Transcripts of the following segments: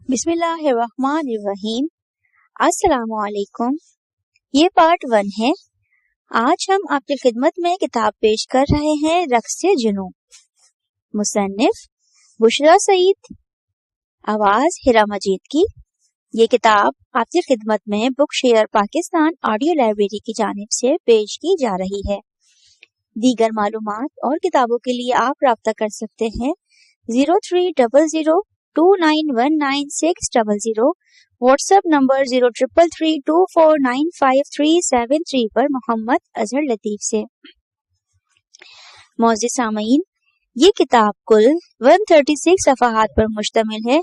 بسم اللہ الرحمن الرحیم۔ السلام علیکم۔ یہ پارٹ 1 ہے۔ آج ہم آپ کی خدمت میں کتاب پیش کر رہے ہیں رقص جنوں، مصنف بشرا سعید، آواز ہیرا مجید کی۔ یہ کتاب آپ کی خدمت میں بک شیئر پاکستان آڈیو لائبریری کی جانب سے پیش کی جا رہی ہے۔ دیگر معلومات اور کتابوں کے لیے آپ رابطہ کر سکتے ہیں 0300291960، واٹس ایپ نمبر 0333249573 پر محمد اظہر لطیف سے۔ معزز سامعین، یہ کتاب کل 136 صفحات پر مشتمل ہے۔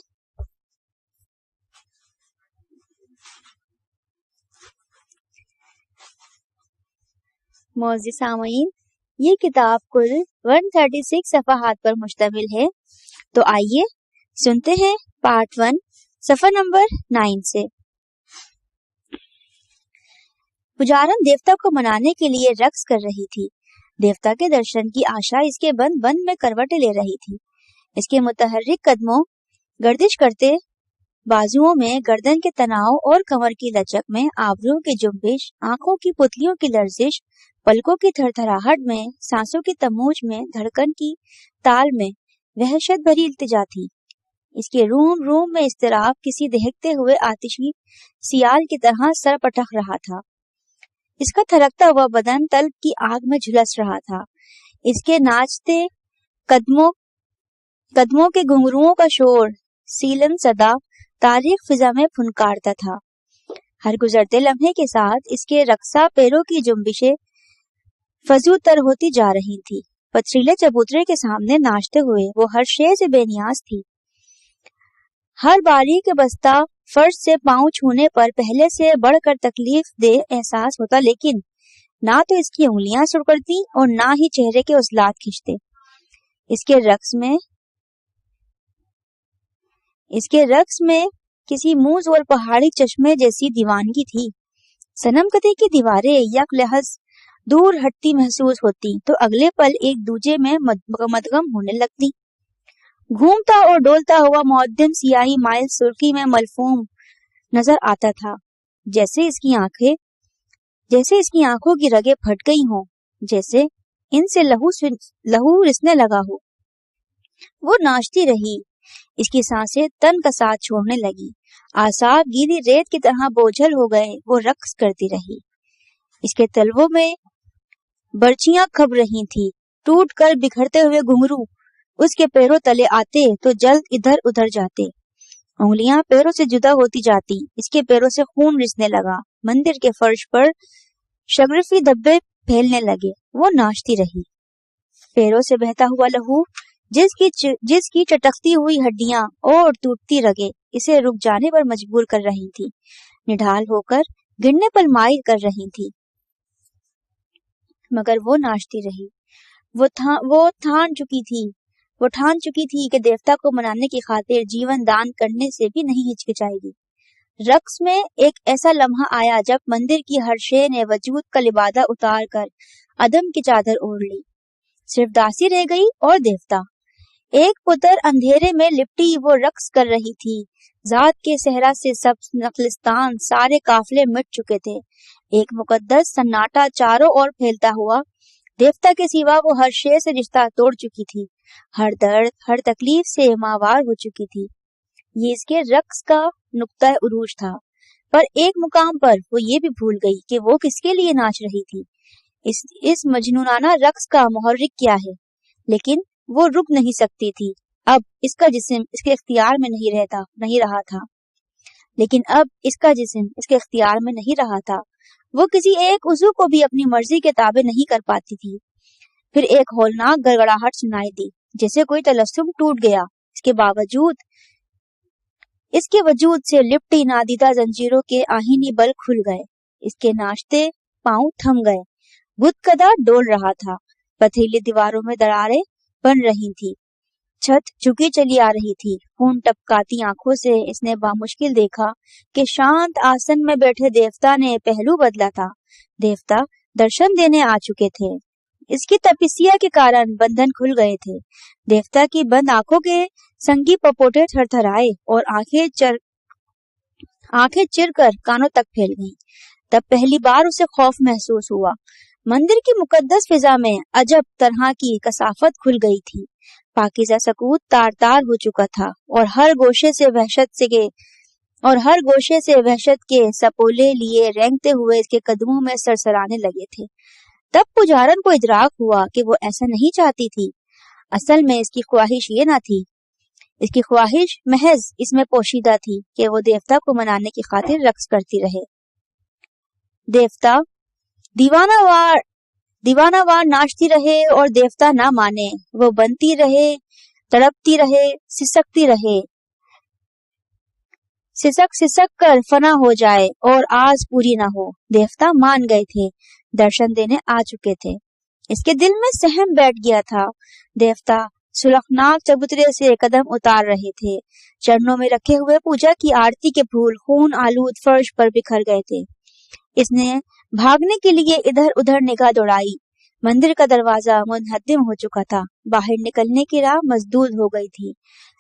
معزز سامعین، یہ کتاب کل 136 صفحات پر مشتمل ہے۔ تو آئیے سنتے ہیں پارٹ 1 صفحہ نمبر 9 سے۔ پجارن دیوتا کو منانے کے لیے رقص کر رہی تھی۔ دیوتا کے درشن کی آشا اس کے بند بند میں کروٹیں لے رہی تھی۔ اس کے متحرک قدموں، گردش کرتے بازوؤں میں، گردن کے تناؤ اور کمر کی لچک میں، آبروؤں کی جنبش، آنکھوں کی پتلیوں کی لرزش، پلکوں کی تھرتھراہٹ میں، سانسوں کی تموج میں، دھڑکن کی تال میں وحشت بھری التجا تھی۔ اس کے روم روم میں اضطراب کسی دہکتے ہوئے آتشی سیال کی طرح سر پٹخ رہا تھا۔ اس کا تھرکتا ہوا بدن طلب کی آگ میں جھلس رہا تھا۔ اس کے ناچتے قدموں کے گھنگروؤں کا شور سیلن صدا تاریخ فضا میں پھنکارتا تھا۔ ہر گزرتے لمحے کے ساتھ اس کے رقصا پیروں کی جنبشیں فزوں تر ہوتی جا رہی تھی۔ پتھریلے چبوترے کے سامنے ناچتے ہوئے وہ ہر شے سے بے نیاز تھی۔ ہر باریک بستہ فرش سے پاؤں چھونے پر پہلے سے بڑھ کر تکلیف دہ احساس ہوتا، لیکن نہ تو اس کی انگلیاں سڑکڑتی اور نہ ہی چہرے کے عضلات کھنچتے۔ اس کے رقص میں کسی موز اور پہاڑی چشمے جیسی دیوانگی تھی۔ صنم کدی کی دیواریں یک لحظ دور ہٹتی محسوس ہوتی تو اگلے پل ایک دوجے میں مدغم ہونے لگتی۔ گھومتا اور ڈولتا ہوا معدم سیاہی مائل سرخی میں ملفوم نظر آتا تھا، جیسے اس کی آنکھوں کی رگیں پھٹ گئی ہوں، جیسے ان سے لہو رسنے لگا ہو۔ وہ ناچتی رہی، اس کی سانسیں تن کا ساتھ چھوڑنے لگی، اعصاب گیلی ریت کی طرح بوجھل ہو گئے۔ وہ رقص کرتی رہی۔ اس کے تلووں میں برچیاں کھب رہی تھی، ٹوٹ کر بکھرتے ہوئے گھنگرو اس کے پیروں تلے آتے تو جلد ادھر ادھر جاتے۔ انگلیاں پیروں سے جدا ہوتی جاتی، اس کے پیروں سے خون رسنے لگا، مندر کے فرش پر شگرفی دھبے پھیلنے لگے۔ وہ ناچتی رہی۔ پیروں سے بہتا ہوا لہو، جس کی چٹکتی ہوئی ہڈیاں اور ٹوٹتی رگیں اسے رک جانے پر مجبور کر رہی تھی، نڈھال ہو کر گرنے پر مائل کر رہی تھی، مگر وہ ناچتی رہی۔ وہ ٹھان چکی تھی کہ دیوتا کو منانے کی خاطر جیون دان کرنے سے بھی نہیں ہچکچائے گی۔ رقص میں ایک ایسا لمحہ آیا جب مندر کی ہر شے نے وجود کا لبادہ اتار کر عدم کی چادر اوڑھ لی۔ صرف داسی رہ گئی اور دیوتا۔ ایک پتر اندھیرے میں لپٹی وہ رقص کر رہی تھی۔ ذات کے صحرا سے سبز نخلستان سارے قافلے مٹ چکے تھے۔ ایک مقدس سناٹا چاروں اور پھیلتا ہوا۔ دیوتا کے سوا وہ ہر شے سے رشتہ توڑ چکی تھی، ہر درد، ہر تکلیف سے ماوار ہو چکی تھی۔ یہ اس کے رقص کا نقطہ عروج تھا، پر ایک مقام پر وہ یہ بھی بھول گئی کہ وہ کس کے لیے ناچ رہی تھی۔ اس مجنونانہ رقص کا محرک کیا ہے؟ لیکن وہ رک نہیں سکتی تھی۔ اب اس کا جسم اس کے اختیار میں نہیں رہا تھا۔ وہ کسی ایک عضو کو بھی اپنی مرضی کے تابع نہیں کر پاتی تھی۔ پھر ایک ہولناک گڑگڑاہٹ سنائی دی، جیسے کوئی طلسم ٹوٹ گیا۔ اس کے وجود سے لپٹی نادیدہ زنجیروں کے آہینی بل کھل گئے۔ اس کے ناچتے پاؤں تھم گئے۔ گدگدہ ڈول رہا تھا۔ پتھریلی دیواروں میں دراڑیں بن رہی تھی، چھت جھکی چلی آ رہی تھی۔ خون ٹپکاتی آنکھوں سے اس نے بامشکل دیکھا کہ شانت آسن میں بیٹھے دیوتا نے پہلو بدلا تھا۔ دیوتا درشن دینے آ چکے تھے۔ اس کی तपस्या के कारण बंधन खुल गए थे। देवता की बंद आंखों के संगी पपोटे थरथराए और आंखें चिरकर कानों तक फैल गईं। तब पहली बार उसे खौफ महसूस हुआ। मंदिर की मुकद्दस फिजा में अजब तरह की कसाफत खुल गई थी। पाकीज़ा सकूत तार तार हो चुका था और हर गोशे से वहशत के सपोले लिए रेंगते हुए इसके कदमों में सरसराने लगे थे। तब पुजारन को इदराक हुआ कि वो ऐसा नहीं चाहती थी। असल में इसकी ख्वाहिश ये ना थी। इसकी ख्वाहिश महज इसमें पोशीदा थी कि वो देवता को मनाने की खातिर रक्स करती रहे। देवता दीवानावार नाचती रहे और देवता ना माने। वो बनती रहे, तड़पती रहे, सिसकती रहे, सिसक कर फना हो जाए और आज पूरी ना हो। देवता मान गए थे, दर्शन देने आ चुके थे। इसके दिल में सहम बैठ गया था। देवता सुलखनाक चबूतरे से कदम उतार रहे थे। चरणों में रखे हुए पूजा की आरती के फूल खून आलूद फर्श पर बिखर गए थे। इसने भागने के लिए इधर उधर निगाह दौड़ाई। मंदिर का दरवाजा मुनहद्दिम हो चुका था। बाहर निकलने की राह मसदूद हो गई थी।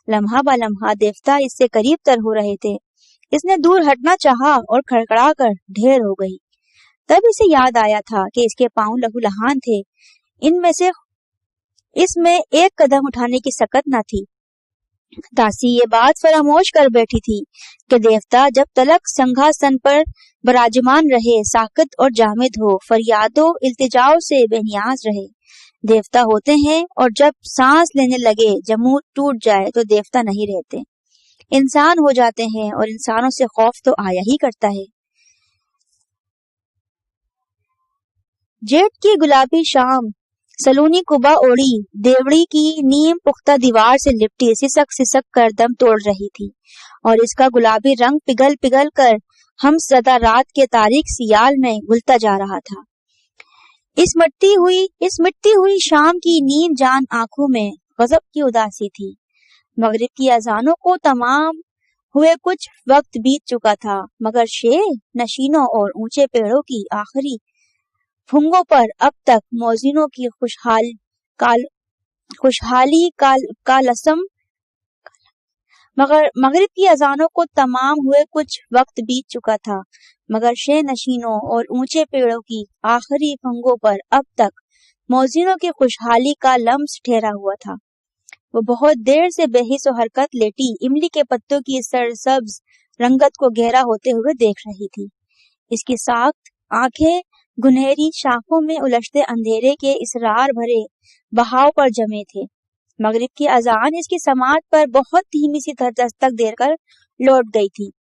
लम्हा बा लम्हा देवता इससे करीब तर हो रहे थे। इसने दूर हटना चाहा और खड़खड़ा कर ढेर हो गई। तब इसे याद आया था कि इसके पांव लहूलुहान थे। इसमें एक कदम उठाने की सकत न थी। दासी ये बात फरामोश कर बैठी थी कि देवता जब तलक संघासन पर बराजमान रहे, साकित और जामिद हो, फरियादों इल्तिजाओं से बेनियाज रहे। देवता होते हैं और जब सांस लेने लगे, जमूद टूट जाए तो देवता नहीं रहते, इंसान हो जाते हैं और इंसानों से खौफ तो आया ही करता है। जेठ की गुलाबी शाम सलूनी कुबा ओढ़ी देवड़ी की नीम पुख्ता दीवार से लिपटी सिसक कर दम तोड़ रही थी और इसका गुलाबी रंग पिघल पिघल कर हम सदा रात के तारीख सियाल में घुलता जा रहा था। इस मिटती हुई शाम की नीम जान आंखों में गजब की उदासी थी। मगरिब की अजानों को तमाम हुए कुछ वक्त बीत चुका था, मगर शेर नशीनों और ऊंचे पेड़ों की आखिरी फुंगों पर अब तक मौजिनों की खुशहाली का लसम। मगर मगरिब की अजानों को तमाम हुए कुछ वक्त बीत चुका था, मगर शे नशीनों और ऊंचे पेड़ों की आखिरी फंगों पर अब तक मौजिनों की खुशहाली का लम्स ठहरा हुआ था। वो बहुत देर से बेहिस हरकत लेटी इमली के पत्तों की सरसब्ज रंगत को गहरा होते हुए देख रही थी। इसकी साख्त आंखें गुनहरी शाखों में उलझते अंधेरे के इसरार भरे बहाव पर जमे थे। मगरिब की अजान इसकी समात पर बहुत धीमी सी दस्तक देकर लौट गई थी।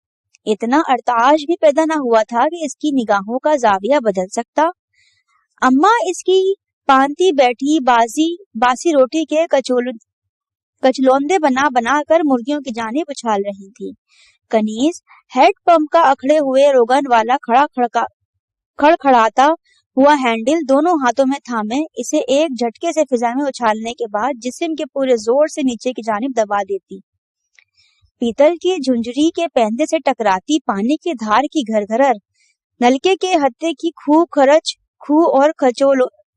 इतना अरताश भी पैदा न हुआ था कि इसकी निगाहों का जाविया बदल सकता। अम्मा इसकी पांती बैठी बासी रोटी के कचलौंदे बना कर मुर्गियों की जानिब उछाल रही थी। कनीज हेड पंप का अखड़े हुए रोगन वाला खड़खड़ाता हुआ हैंडल दोनों हाथों में थामे इसे एक झटके से फिजा में उछालने के बाद जिस्म के पूरे जोर से नीचे की जानिब दबा देती। पीतल की झुंझुरी के पैंदे से टकराती पानी की धार की घरघर, नलके के हत्थे की खूह और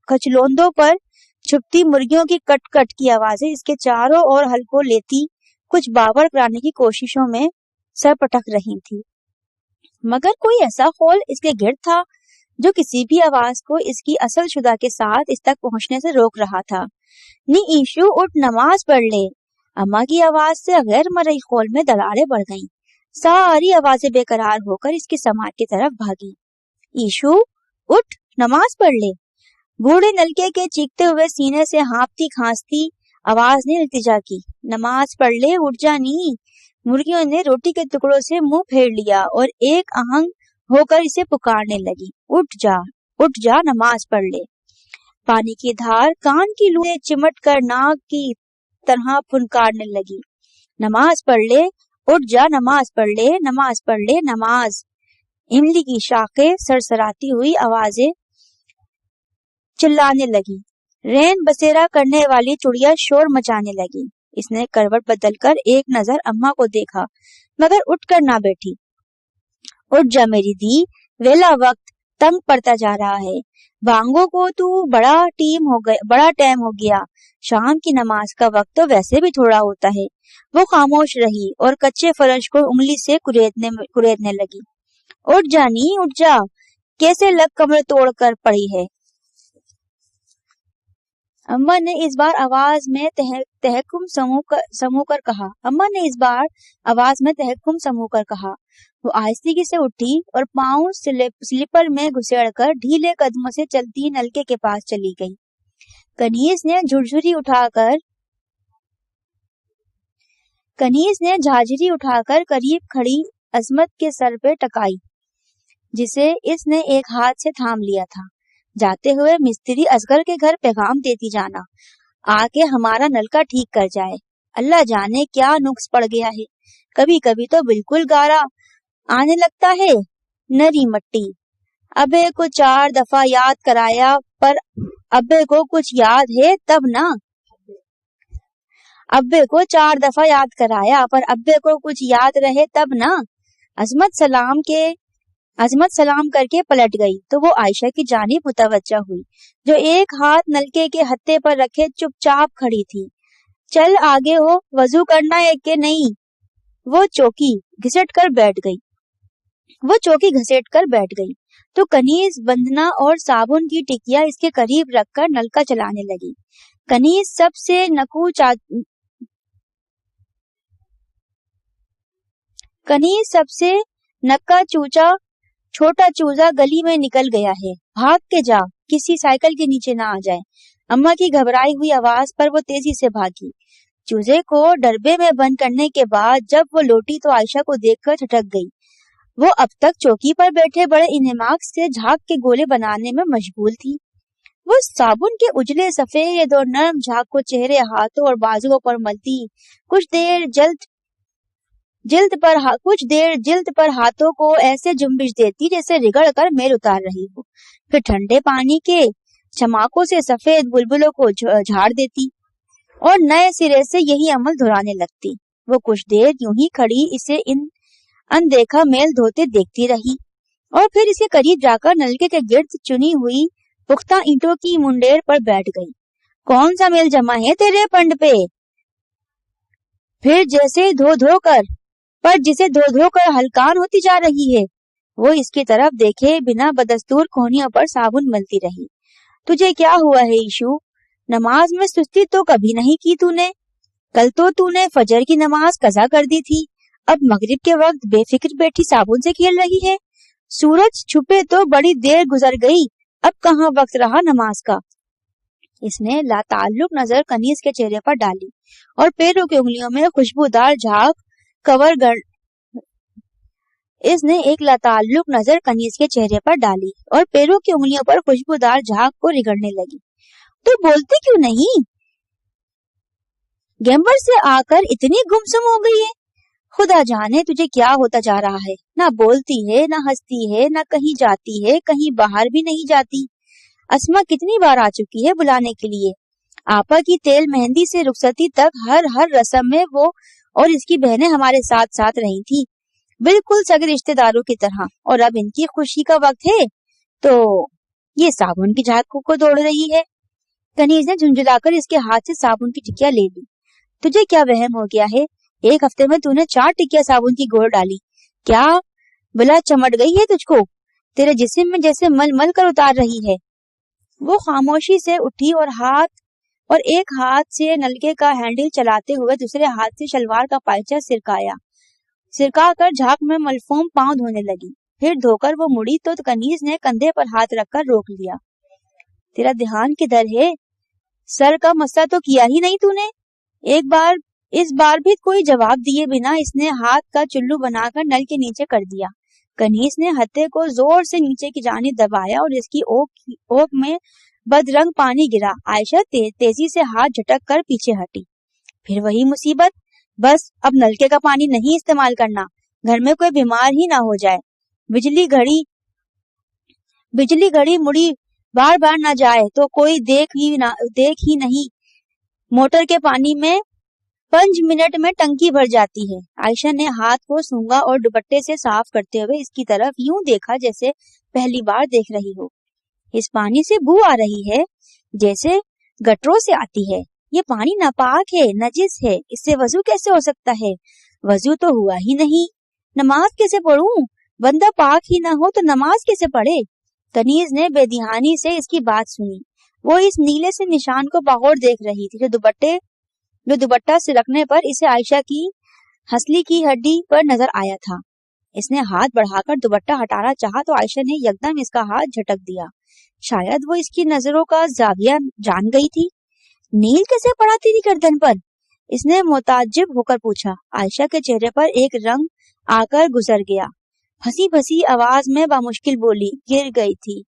खचलोंदों पर छुपती मुर्गियों की कट की आवाजें इसके चारों ओर हल्को लेती कुछ बावर कराने की कोशिशों में सर पटक रही थी। मगर कोई ऐसा खौल इसके गिर्द था जो किसी भी आवाज को इसकी असल शुदा के साथ इस तक पहुंचने से रोक रहा था। नी ईशु उठ नमाज पढ़ ले। अम्मा की आवाज से गैर मरई खौल में दरारें बढ़ गईं। सारी आवाजें बेकरार होकर इसकी समात की तरफ भागी। ईशु उठ नमाज पढ़ ले। बूढ़े नलके के चीखते हुए सीने से हाँफती खांसती आवाज ने इल्तिजा की। नमाज पढ़ ले, उठ जा नी। मुर्गियों ने रोटी के टुकड़ों से मुंह फेर लिया और एक आहंग होकर इसे पुकारने लगी। उठ जा नमाज पढ़ ले। पानी की धार कान की लू से चिमट कर नाक की तरह फुनकारने लगी। नमाज पढ़ ले, उठ जा नमाज पढ़ ले, नमाज पढ़ ले, नमाज। इमली की शाखें सरसराती हुई आवाजें चिल्लाने लगी। रैन बसेरा करने वाली चुड़िया शोर मचाने लगी। इसने करवट बदलकर एक नजर अम्मा को देखा, मगर उठकर ना बैठी। उठ जा मेरी दी, वेला वक्त तंग पड़ता जा रहा है। भांगो को तू बड़ा टाइम हो गया, शाम की नमाज का वक्त तो वैसे भी थोड़ा होता है। वो खामोश रही और कच्चे फर्श को उंगली से कुरेदने लगी। उठ जा नी, उठ जा, कैसे लग कमर तोड़ कर पड़ी है। अम्मा ने इस बार आवाज में तहक्कुम समूह कर कहा। वो आहिस्ते से उठी और पाँव स्लीपर में घुसेड़कर ढीले कदमों से चलती नलके के पास चली गई। कनीज ने झांझरी उठाकर करीब खड़ी अजमत के सर पे टकाई, जिसे इसने एक हाथ से थाम लिया था। जाते हुए मिस्त्री असगर के घर पैगाम देती जाना, आके हमारा नलका ठीक कर जाए। अल्लाह जाने क्या नुक्स पड़ गया है, कभी कभी तो बिल्कुल गारा आने लगता है। नरी मट्टी, अबे को 4 दफा याद कराया पर अब्बे को कुछ याद है तब ना। अब्बे को 4 दफा याद कराया पर अब्बे को कुछ याद रहे तब ना। अजमत सलाम करके पलट गई तो वो आयशा की जानिब मुतवज्जा हुई, जो एक हाथ नलके के हत्थे पर रखे चुपचाप खड़ी थी। चल आगे हो, वजू करना है कि नहीं। वो चौकी घसीट कर बैठ गई तो कनीज बंधना और साबुन की टिकिया इसके करीब रखकर नलका चलाने लगी। कनीज सबसे नक्का चूचा छोटा चूजा गली में निकल गया है, भाग के जा, किसी साइकिल के नीचे ना आ जाए। अम्मा की घबराई हुई आवाज पर वो तेजी से भागी। चूजे को डरबे में बंद करने के बाद जब वो लौटी तो आयशा को देखकर ठटक गई। वो अब तक चौकी पर बैठे बड़े इन्हेमाक से झाग के गोले बनाने में मशगूल थी। वो साबुन के उजले सफेद और नरम झाग को चेहरे, हाथों और बाजुओं पर मलती, कुछ देर जिल्द पर हाथों को ऐसे जुम्बिश देती जैसे रिगड़ कर मेल उतार रही हो, फिर ठंडे पानी के चमाकों से सफेद बुलबुलों को झाड़ देती और नए सिरे से यही अमल दोहराने लगती। वो कुछ देर यूं ही खड़ी इसे अनदेखा मेल धोते देखती रही और फिर इसके करीब जाकर नलके के गिर्द चुनी हुई पुख्ता ईंटों की मुंडेर पर बैठ गई। कौन सा मेल जमा है तेरे पंड पे? फिर जिसे धो धो कर हलकान होती जा रही है। वो इसकी तरफ देखे बिना बदस्तूर कोहनियों पर साबुन मलती रही। तुझे क्या हुआ है ईशु? नमाज में सुस्ती तो कभी नहीं की तूने। कल तो तूने फजर की नमाज कज़ा कर दी थी, अब मगरिब के वक्त बेफिक्र बैठी साबुन से खेल रही है। सूरज छुपे तो बड़ी देर गुजर गई, अब कहाँ वक्त रहा नमाज का। इसने लाताल्लुक नजर कनीज के चेहरे पर डाली और पैरों की उंगलियों में खुशबूदार झाग को रिगड़ने लगी। तो बोलती क्यों नहीं? गैम्बर से आकर इतनी गुमसुम हो गई है। खुदा जाने तुझे क्या होता जा रहा है। ना बोलती है, ना हंसती है, ना कहीं जाती है, कहीं बाहर भी नहीं जाती। अस्मा कितनी बार आ चुकी है बुलाने के लिए। आपा की तेल मेहंदी से रुखसती तक हर रस्म में वो और इसकी बहनें हमारे साथ साथ रही थी, बिल्कुल सगे रिश्तेदारों की तरह। और अब इनकी खुशी का वक्त है तो ये साबुन की झाग को दौड़ रही है। कनीज ने झुंझुलाकर इसके हाथ से साबुन की टिकिया ले ली। तुझे क्या वहम हो गया है? एक हफ्ते में तूने 4 टिकिया साबुन की गोल डाली। क्या बला चमट गई है तुझको? तेरे जिस्म में जैसे मल मल कर उतार रही है। वो खामोशी से उठी और एक हाथ से नलके का हैंडल चलाते हुए दूसरे हाथ से शलवार का पायचा सिरका कर झाग में मलफूम पांव धोने लगी। फिर धोकर वो मुड़ी तो कनीज ने कंधे पर हाथ रखकर रोक लिया। तेरा ध्यान किधर है? सर का मसला तो किया ही नहीं तूने। इस बार भी कोई जवाब दिए बिना इसने हाथ का चुल्लू बनाकर नल के नीचे कर दिया। कनीज ने हत्थे को जोर से नीचे की जानिब दबाया और इसकी ओक में बदरंग पानी गिरा। आयशा तेजी से हाथ झटक कर पीछे हटी। फिर वही मुसीबत, बस अब नलके का पानी नहीं इस्तेमाल करना, घर में कोई बीमार ही ना हो जाए। बिजली घड़ी मुड़ी बार बार ना जाए तो कोई देख ही नहीं। मोटर के पानी में 5 मिनट में टंकी भर जाती है। आयशा ने हाथ को सूंघा और दुपट्टे से साफ करते हुए इसकी तरफ यूं देखा जैसे पहली बार देख रही हो। इस पानी से बू आ रही है जैसे गटरों से आती है। ये पानी नापाक है, नजिस है, इससे वजू कैसे हो सकता है? वजू तो हुआ ही नहीं, नमाज कैसे पढ़ूं? बंदा पाक ही ना हो तो नमाज कैसे पढ़े? कनीज ने बेध्यानी से इसकी बात सुनी। वो इस नीले से निशान को बाहर देख रही थी जो दुपट्टा सिलकने पर इसे आयशा की हंसली की हड्डी पर नजर आया था। इसने हाथ बढ़ाकर दुपट्टा हटाना चाहा तो आयशा ने यकदम इसका हाथ झटक दिया। शायद वो इसकी नजरों का जाविया जान गई थी। नील कैसे पड़ा तेरी गर्दन पर? इसने मुताज्जिब होकर पूछा। आयशा के चेहरे पर एक रंग आकर गुजर गया। हंसी फंसी आवाज में बामुश्किल बोली, गिर गई थी।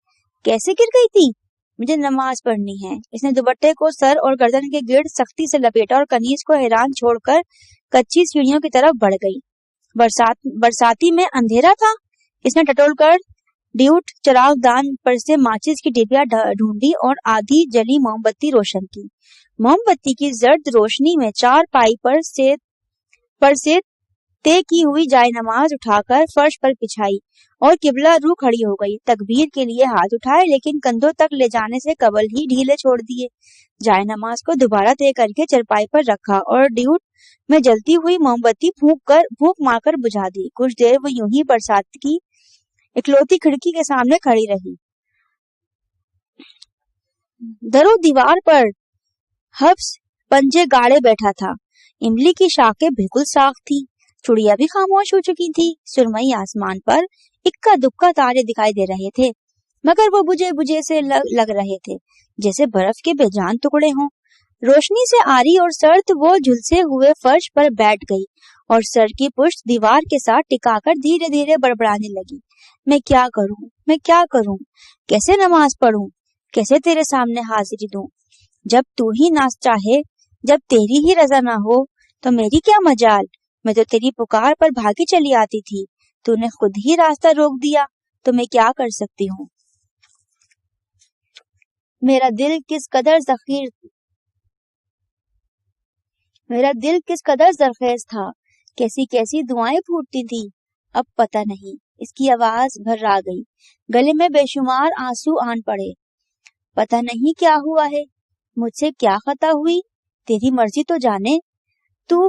कैसे गिर गई थी? मुझे नमाज पढ़नी है। इसने दुपट्टे को सर और गर्दन के गिर्द सख्ती से लपेटा और कनीज को हैरान छोड़कर कच्ची सीढ़ियों की तरफ बढ़ गई। बरसाती में अंधेरा था। इसने टटोलकर ड्यूट चरागदान पर से माचिस की डिबिया ढूंढी और आधी जली मोमबत्ती रोशन की। मोमबत्ती की जर्द रोशनी में चार पाई पर से तय की हुई जायनमाज उठाकर फर्श पर बिछाई और किबला रू खड़ी हो गई। तकबीर के लिए हाथ उठाए लेकिन कंधों तक ले जाने से कबल ही ढीले छोड़ दिए। जायनमाज को दोबारा तय करके चरपाई पर रखा और ड्यूट में जलती हुई मोमबत्ती फूंक मारकर बुझा दी। कुछ देर वो यूं ही बरसात की इकलौती खिड़की के सामने खड़ी रही। दरो दीवार पर हफ्स पंजे गाड़े बैठा था। इमली की शाखें बिल्कुल साफ थी। चुड़िया भी खामोश हो चुकी थी। सुरमई आसमान पर इक्का दुक्का तारे दिखाई दे रहे थे, मगर वो बुझे बुझे से लग रहे थे, जैसे बर्फ के बेजान टुकड़े हों। रोशनी से आरी और सर्द वो झुलसे हुए फर्श पर बैठ गई और सर की पुष्ट दीवार के साथ टिकाकर धीरे धीरे बड़बड़ाने लगी। मैं क्या करूं? कैसे नमाज पढ़ूं? कैसे तेरे सामने हाजिरी दूं? जब तू ही ना चाहे, जब तेरी ही रजा ना हो तो मेरी क्या मजाल? मैं तो तेरी पुकार पर भागी चली आती थी। तूने खुद ही रास्ता रोक दिया तो मैं क्या कर सकती हूँ? मेरा दिल किस कदर जरखेज था। कैसी कैसी दुआएं फूटती थी। अब पता नहीं। इसकी आवाज भर्रा गई। गले में बेशुमार आंसू आन पड़े। पता नहीं क्या हुआ है, मुझसे क्या खता हुई, तेरी मर्जी तो जाने।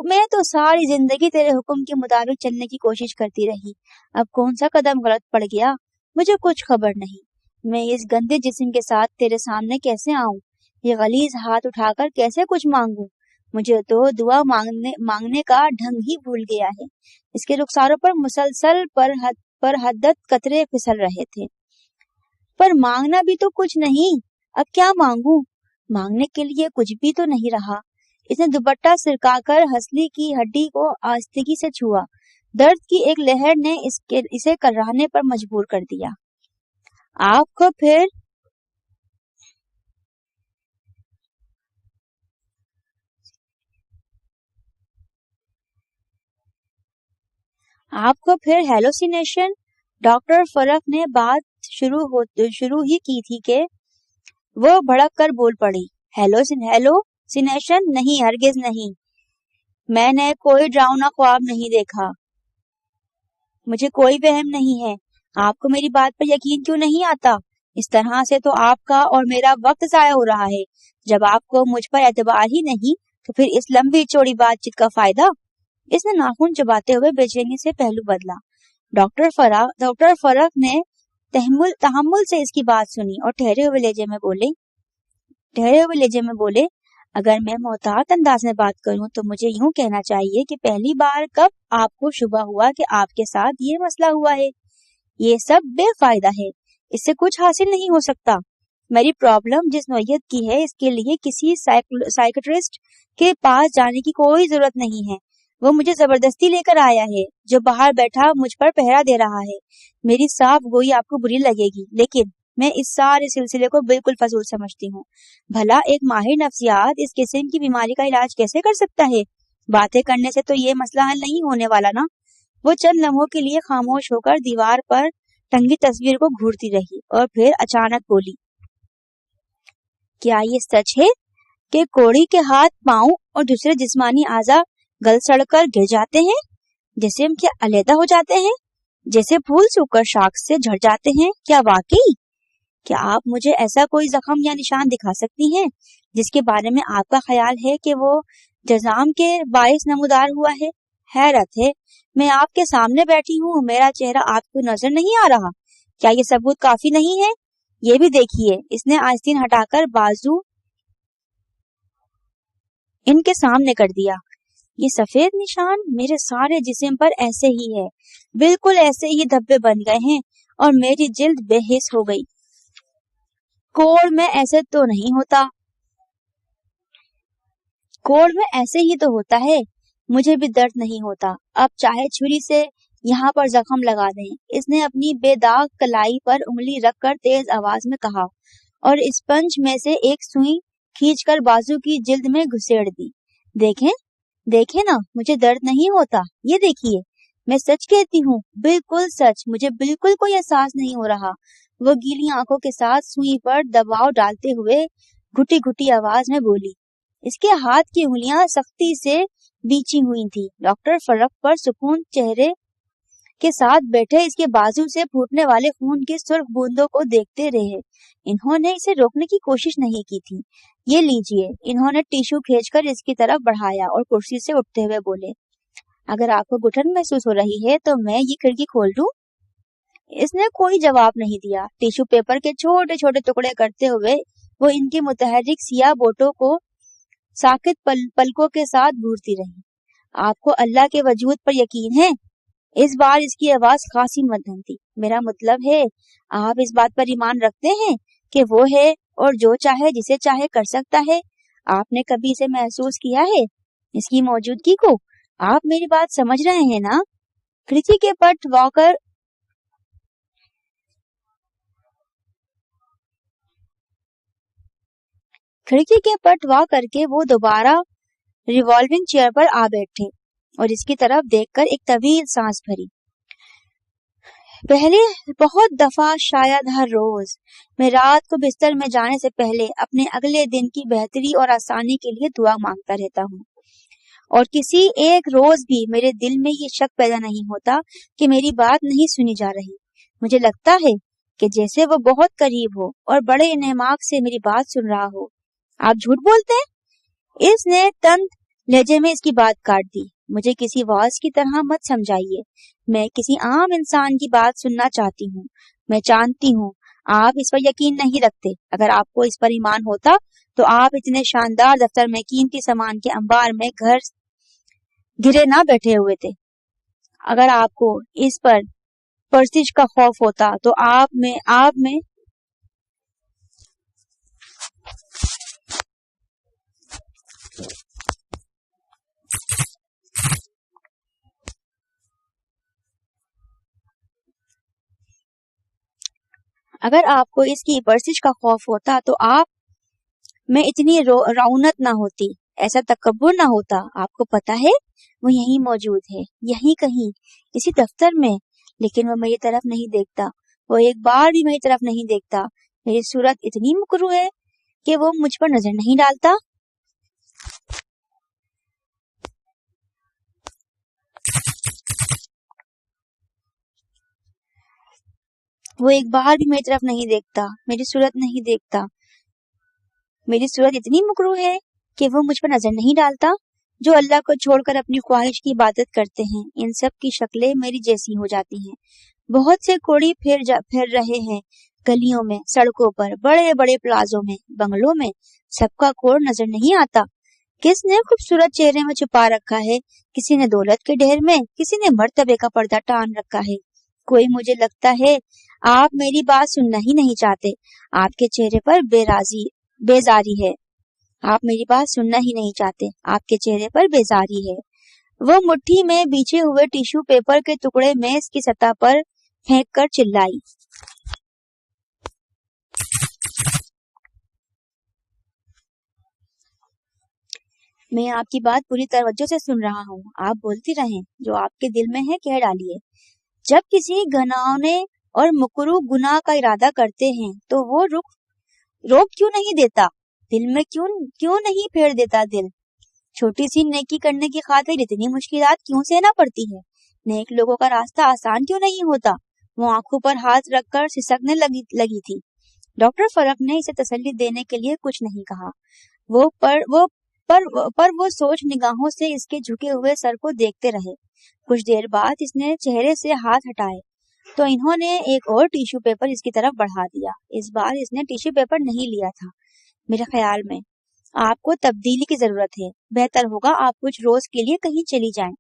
मैं तो सारी जिंदगी तेरे हुक्म के मुताबिक चलने की कोशिश करती रही। अब कौन सा कदम गलत पड़ गया, मुझे कुछ खबर नहीं। मैं इस गंदे जिस्म के साथ तेरे सामने कैसे आऊं? ये गलीज हाथ उठाकर कैसे कुछ मांगू? मुझे तो दुआ मांगने का ढंग ही भूल गया है। इसके रुखसारों पर मुसलसल पर हद्दत कतरे फिसल रहे थे। पर मांगना भी तो कुछ नहीं। अब क्या मांगू? मांगने के लिए कुछ भी तो नहीं रहा। इसने दुपट्टा सिरकाकर हंसली की हड्डी को आस्तिकी से छुआ। दर्द की एक लहर ने इसे कर्राने पर मजबूर कर दिया। आपको फिर हेलोसिनेशन? डॉक्टर फरक ने बात शुरू ही की थी कि वो भड़क कर बोल पड़ी। हेलोसिनेशन नहीं, हरगिज नहीं। मैंने कोई डरावना ख्वाब नहीं देखा। मुझे कोई वहम नहीं है। आपको मेरी बात पर यकीन क्यों नहीं आता? इस तरह से तो आपका और मेरा वक्त जाया हो रहा है। जब आपको मुझ पर एतबार ही नहीं तो फिर इस लंबी चौड़ी बातचीत का फायदा? इसने नाखून चबाते हुए बेचैनी से पहलू बदला। डॉक्टर फरक ने तहम्मुल से इसकी बात सुनी और ठहरे हुए लहजे में बोले, अगर मैं मोहतात अंदाज में बात करूं तो मुझे यूं कहना चाहिए कि पहली बार कब आपको शुबा हुआ कि आपके साथ ये मसला हुआ है? ये सब बेफायदा है, इससे कुछ हासिल नहीं हो सकता। मेरी प्रॉब्लम जिस नौयत की है, इसके लिए किसी साइकियाट्रिस्ट के पास जाने की कोई जरूरत नहीं है। वो मुझे जबरदस्ती लेकर आया है, जो बाहर बैठा मुझ पर पहरा दे रहा है। मेरी साफ गोई आपको बुरी लगेगी, लेकिन मैं इस सारे सिलसिले को बिल्कुल फजूल समझती हूँ। भला एक माहिर नफ्सियात इस किस्म की बीमारी का इलाज कैसे कर सकता है? बातें करने से तो ये मसला हल नहीं होने वाला ना। वो चंद लम्हों के लिए खामोश होकर दीवार पर टंगी तस्वीर को घूरती रही और फिर अचानक बोली, क्या ये सच है کہ कोड़ी के हाथ पांव और दूसरे जिस्मानी आज़ा गल सड़कर गिर जाते हैं, जिस्म के अलहदा हो जाते हैं, जैसे फूल सूखकर शाख से झड़ जाते हैं। क्या वाकई? क्या आप मुझे ऐसा कोई जख्म या निशान दिखा सकती हैं जिसके बारे में आपका ख्याल है कि वो जज़ाम के बाइस नमूदार हुआ है? हैरत है, मैं आपके सामने बैठी हूँ, मेरा चेहरा आपको नजर नहीं आ रहा। क्या ये सबूत काफी नहीं है? ये भी देखिए। इसने आस्तीन हटाकर बाजू इनके सामने कर दिया। ये सफेद निशान मेरे सारे जिस्म पर ऐसे ही है, बिल्कुल ऐसे ही धब्बे बन गए हैं और मेरी जिल्द बेहिस हो गई। कोड़ में ऐसे तो नहीं होता, कोड़ में ऐसे ही तो होता है। मुझे भी दर्द नहीं होता। अब चाहे छुरी से यहाँ पर जख्म लगा दें। इसने अपनी बेदाग कलाई पर उंगली रखकर तेज आवाज में कहा और स्पंज में से एक सुई खींचकर बाजू की जिल्द में घुसेड़ दी। देखें, देखें ना, मुझे दर्द नहीं होता। ये देखिए, मैं सच कहती हूँ, बिल्कुल सच। मुझे बिल्कुल कोई एहसास नहीं हो रहा। वो गीली आंखों के साथ सुई पर दबाव डालते हुए घुटी घुटी आवाज में बोली। इसके हाथ की उंगलियां सख्ती से बीची हुई थी। डॉक्टर फर्क पर सुकून चेहरे के साथ बैठे इसके बाजू से फूटने वाले खून की सुर्ख बूंदों को देखते रहे। इन्होंने इसे रोकने की कोशिश नहीं की थी। ये लीजिए। इन्होंने टिश्यू खींचकर इसकी तरफ बढ़ाया और कुर्सी से उठते हुए बोले, अगर आपको घुटन महसूस हो रही है तो मैं ये खिड़की खोल दूं? इसने कोई जवाब नहीं दिया। टिश्यू पेपर के छोटे छोटे टुकड़े करते हुए वो इनकी मुतहर्रिक सियाह बोटों को साकित पलकों के साथ घूरती रही। आपको अल्लाह के वजूद पर यकीन है? इस बार इसकी आवाज खासी मध्यम थी। मेरा मतलब है, आप इस बात पर ईमान रखते हैं कि वो है और जो चाहे जिसे चाहे कर सकता है? आपने कभी इसे महसूस किया है, इसकी मौजूदगी को? आप मेरी बात समझ रहे हैं ना? खिड़की के पट वाकर खिड़की के पट वा करके वो दोबारा रिवॉल्विंग चेयर पर आ बैठे और इसकी तरफ देखकर एक तवील सांस भरी। पहले बहुत दफा, शायद हर रोज, मैं रात को बिस्तर में जाने से पहले अपने अगले दिन की बेहतरी और आसानी के लिए दुआ मांगता रहता हूँ, और किसी एक रोज भी मेरे दिल में ये शक पैदा नहीं होता कि मेरी बात नहीं सुनी जा रही। मुझे लगता है कि जैसे वो बहुत करीब हो और बड़े इन्हमाक से मेरी बात सुन रहा हो। आप झूठ बोलते हैं? इसने तंद लहजे में इसकी बात काट दी। मुझे किसी वाज की तरह मत समझाइए। मैं किसी आम इंसान की बात सुनना चाहती हूँ। मैं जानती हूँ आप इस पर यकीन नहीं रखते। अगर आपको इस पर ईमान होता तो आप इतने शानदार दफ्तर में कीमती सामान के अंबार में घर घिरे ना बैठे हुए थे। अगर आपको इस पर परसिश का खौफ होता तो आप में अगर आपको इसकी परसिश का खौफ होता तो आप में इतनी रौनक ना होती, ऐसा तकब्बुर ना होता। आपको पता है, वो यहीं मौजूद है, यहीं कहीं, इसी दफ्तर में। लेकिन वो मेरी तरफ नहीं देखता। वो एक बार भी मेरी तरफ नहीं देखता। मेरी सूरत इतनी मुकरू है कि वो मुझ पर नजर नहीं डालता। वो एक बार भी मेरी तरफ नहीं देखता, मेरी सूरत नहीं देखता। मेरी सूरत इतनी मुकरू है कि वो मुझ पर नजर नहीं डालता। जो अल्लाह को छोड़कर अपनी ख्वाहिश की इबादत करते हैं, इन सब की शक्लें मेरी जैसी हो जाती हैं। बहुत से कोड़ी फिर रहे हैं गलियों में, सड़कों पर, बड़े बड़े प्लाजों में, बंगलों में। सबका कोड़ नजर नहीं आता। किसने खूबसूरत चेहरे में छुपा रखा है, किसी ने दौलत के ढेर में, किसी ने मर्तबे का पर्दा टान रखा है। कोई, मुझे लगता है आप मेरी बात सुनना ही नहीं चाहते। आपके चेहरे पर बेजारी है। आप मेरी बात सुनना ही नहीं चाहते। आपके चेहरे पर बेजारी है। वो मुट्ठी में बिछे हुए टिश्यू पेपर के टुकड़े मेज की सतह पर फेंक कर चिल्लाई। मैं आपकी बात पूरी तवज्जो से सुन रहा हूँ। आप बोलती रहें, जो आपके दिल में है कह डालिए। जब किसी घिनौने और मुकरू गुनाह का इरादा करते हैं तो वो रोक क्यों नहीं देता? دل میں کیوں نہیں پھیر دیتا دل؟ چھوٹی سی نیکی کرنے کی خاطر اتنی مشکلات کیوں سہنا پڑتی ہے؟ نیک لوگوں کا راستہ آسان کیوں نہیں ہوتا؟ وہ آنکھوں پر ہاتھ رکھ کر سسکنے لگی تھی۔ ڈاکٹر فرق نے اسے تسلی دینے کے لیے کچھ نہیں کہا۔ وہ سوچ نگاہوں سے اس کے جھکے ہوئے سر کو دیکھتے رہے۔ کچھ دیر بعد اس نے چہرے سے ہاتھ ہٹائے تو انہوں نے ایک اور ٹیشو پیپر اس کی طرف بڑھا دیا۔ اس بار اس نے ٹیشو پیپر نہیں لیا تھا۔ میرے خیال میں آپ کو تبدیلی کی ضرورت ہے۔ بہتر ہوگا آپ کچھ روز کے لیے کہیں چلی جائیں۔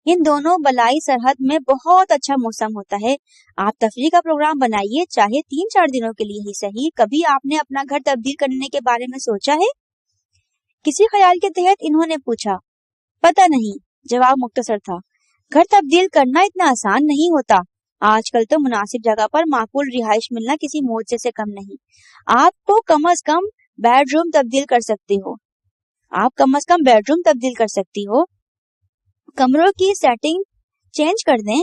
ان دونوں بلائی سرحد میں بہت اچھا موسم ہوتا ہے۔ آپ تفریح کا پروگرام بنائیے، چاہے 3-4 دنوں کے لیے ہی صحیح۔ کبھی آپ نے اپنا گھر تبدیل کرنے کے بارے میں سوچا ہے؟ کسی خیال کے تحت انہوں نے پوچھا۔ پتہ نہیں، جواب مختصر تھا۔ گھر تبدیل کرنا اتنا آسان نہیں ہوتا۔ آج کل تو مناسب جگہ پر معقول رہائش ملنا کسی معجزے سے کم نہیں۔ آپ کو کم از کم بیڈ روم تبدیل کر سکتی ہو۔ کمروں کی سیٹنگ چینج کر دیں،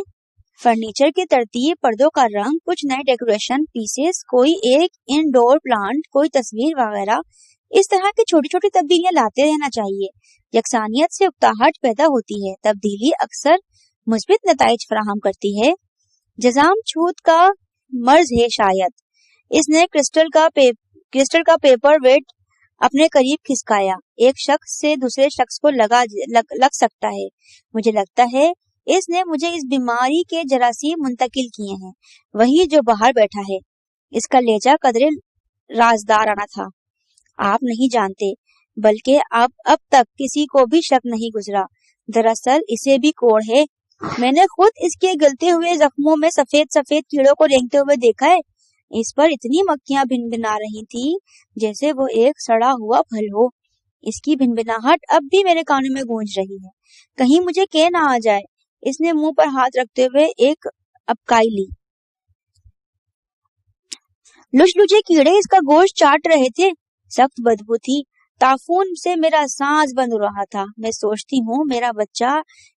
فرنیچر کی ترتیب، پردوں کا رنگ، کچھ نئے ڈیکوریشن پیسز، کوئی ایک انڈور پلانٹ، کوئی تصویر وغیرہ۔ اس طرح کی چھوٹی چھوٹی تبدیلیاں لاتے رہنا چاہیے۔ یکسانیت سے اکتاہٹ پیدا ہوتی ہے۔ تبدیلی اکثر مثبت نتائج فراہم کرتی ہے۔ جزام چھوت کا مرض ہے شاید۔ اس نے کرسٹل کا پیپر ویٹ اپنے قریب کھسکایا۔ ایک شخص سے دوسرے شخص کو لگ سکتا ہے۔ مجھے لگتا ہے اس نے مجھے اس بیماری کے جراثیم منتقل کیے ہیں، وہی جو باہر بیٹھا ہے۔ اس کا لہجہ قدرے رازدارانہ تھا۔ آپ نہیں جانتے، بلکہ اب تک کسی کو بھی شک نہیں گزرا۔ دراصل اسے بھی کوڑ ہے۔ میں نے خود اس کے گلتے ہوئے زخموں میں سفید کیڑوں کو رینگتے ہوئے دیکھا ہے۔ اس پر اتنی مکھیاں بنبنا رہی تھی جیسے وہ ایک سڑا ہوا پھل ہو۔ اس کی بنبناہٹ اب بھی میرے کانوں میں گونج رہی ہے۔ کہیں مجھے کہ نہ آ جائے۔ اس نے منہ پر ہاتھ رکھتے ہوئے ایک ابکائی لی۔ لچے کیڑے اس کا گوشت چاٹ رہے تھے۔ سخت بدبو تھی۔ تافون سے میرا سانس بند ہو رہا تھا۔ میں سوچتی ہوں میرا بچہ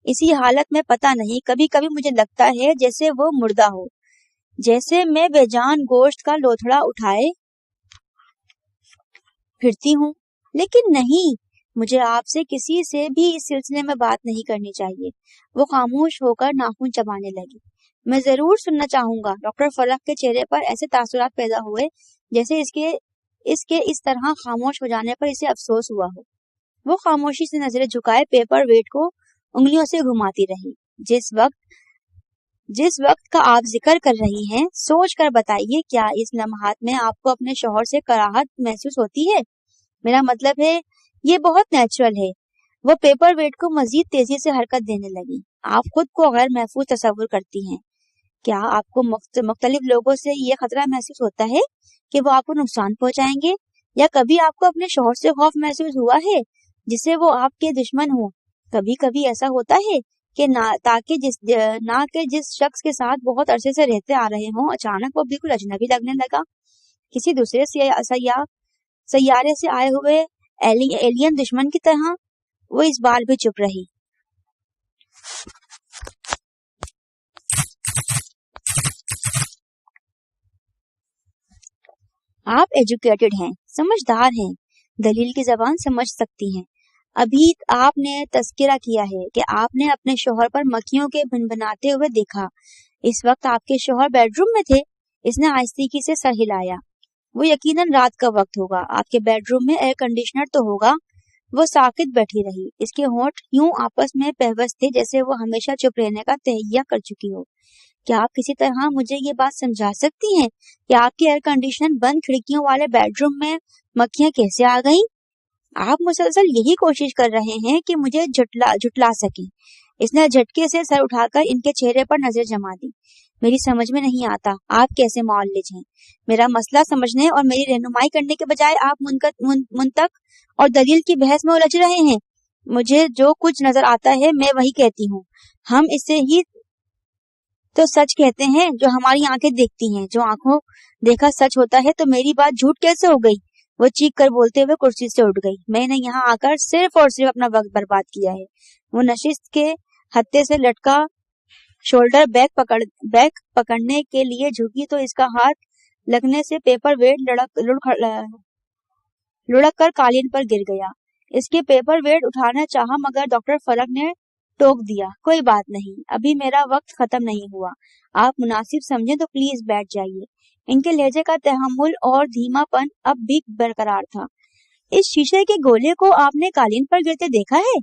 اسی حالت میں، پتہ نہیں، کبھی کبھی مجھے لگتا ہے جیسے وہ مردہ ہو، جیسے میں بے جان گوشت کا لوتھڑا اٹھائے پھرتی ہوں۔ لیکن نہیں، مجھے آپ سے کسی سے بھی اس سلسلے میں بات نہیں کرنی چاہیے۔ وہ خاموش ہو کر ناخن چبانے لگی۔ میں ضرور سننا چاہوں گا۔ ڈاکٹر فرق کے چہرے پر ایسے تاثرات پیدا ہوئے جیسے اس کے اس طرح خاموش ہو جانے پر اسے افسوس ہوا ہو۔ وہ خاموشی سے نظریں جھکائے پیپر ویٹ کو انگلیوں سے گھماتی رہی۔ جس وقت کا آپ ذکر کر رہی ہیں، سوچ کر بتائیے، کیا اس لمحات میں آپ کو اپنے شوہر سے کراہت محسوس ہوتی ہے؟ میرا مطلب ہے یہ بہت نیچرل ہے۔ وہ پیپر ویٹ کو مزید تیزی سے حرکت دینے لگی۔ آپ خود کو غیر محفوظ تصور کرتی ہیں۔ کیا آپ کو مختلف لوگوں سے یہ خطرہ محسوس ہوتا ہے کہ وہ آپ کو نقصان پہنچائیں گے؟ یا کبھی آپ کو اپنے شوہر سے خوف محسوس ہوا ہے جسے وہ آپ کے دشمن ہوں؟ کبھی کبھی ایسا ہوتا ہے کہ نہ کہ جس شخص کے ساتھ بہت عرصے سے رہتے آ رہے ہوں، اچانک وہ بالکل اجنبی لگنے لگا، کسی دوسرے سیارے سے آئے ہوئے ایلین دشمن کی طرح۔ وہ اس بار بھی چپ رہی۔ آپ ایجوکیٹڈ ہیں، سمجھدار ہیں، دلیل کی زبان سمجھ سکتی ہیں۔ ابھی آپ نے تذکرہ کیا ہے کہ آپ نے اپنے شوہر پر مکھیوں کے بنبناتے ہوئے دیکھا۔ اس وقت آپ کے شوہر بیڈ روم میں تھے؟ اس نے آہستگی سے سر ہلایا۔ وہ یقیناً رات کا وقت ہوگا۔ آپ کے بیڈ روم میں ایئر کنڈیشنر تو ہوگا۔ وہ ساکت بیٹھی رہی۔ اس کے ہونٹ یوں آپس میں پیوست تھے جیسے وہ ہمیشہ چپ رہنے کا تہیہ کر چکی ہو۔ کیا آپ کسی طرح مجھے یہ بات سمجھا سکتی ہیں کہ آپ کے ایئر کنڈیشن بند کھڑکیوں والے بیڈ روم میں مکھیاں کیسے آ گئیں؟ آپ مسلسل یہی کوشش کر رہے ہیں کہ مجھے جھٹلا سکیں۔ اس نے جھٹکے سے سر اٹھا کر ان کے چہرے پر نظر جما دی۔ میری سمجھ میں نہیں آتا آپ کیسے معالج ہیں۔ میرا مسئلہ سمجھنے اور میری رہنمائی کرنے کے بجائے آپ منطق اور دلیل کی بحث میں الجھ رہے ہیں۔ مجھے جو کچھ نظر آتا ہے میں وہی کہتی ہوں۔ ہم اسے ہی تو سچ کہتے ہیں جو ہماری آنکھیں دیکھتی ہیں۔ جو آنکھوں دیکھا سچ ہوتا ہے تو میری بات جھوٹ کیسے ہو گئی؟ وہ چیخ کر بولتے ہوئے کرسی سے اٹھ گئی۔ میں نے یہاں آ کر صرف اور صرف اپنا وقت برباد کیا ہے۔ وہ نشست کے ہتھے سے لٹکا شولڈر بیگ پکڑنے کے لیے جھکی تو اس کا ہاتھ لگنے سے پیپر ویٹ लुढ़क कर कालीन पर गिर गया। इसके पेपर वेट उठाना चाहा मगर डॉक्टर फलक ने टोक दिया, कोई बात नहीं, अभी मेरा वक्त खत्म नहीं हुआ, आप मुनासिब समझे तो प्लीज बैठ जाइए। इनके लहजे का तहम्मुल और धीमापन अब भी बरकरार था। इस शीशे के गोले को आपने कालीन पर गिरते देखा है?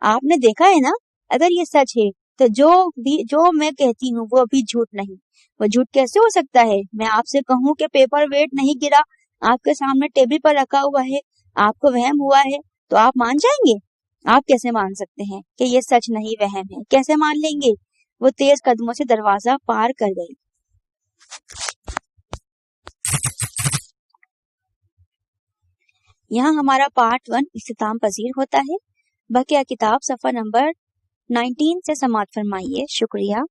आपने देखा है ना? अगर ये सच है तो जो मैं कहती हूँ वो अभी झूठ नहीं। वो झूठ कैसे हो सकता है? मैं आपसे कहूँ कि पेपर वेट नहीं गिरा, आपके सामने टेबल पर रखा हुआ है, आपको वहम हुआ है, तो आप मान जाएंगे? आप कैसे मान सकते हैं कि ये सच नहीं वहम है? कैसे मान लेंगे? वो तेज कदमों से दरवाजा पार कर गई। यहाँ हमारा पार्ट 1 इख्तिताम पजीर होता है। बकिया किताब सफ़ा नंबर 19 से समाअत फरमाइए। शुक्रिया।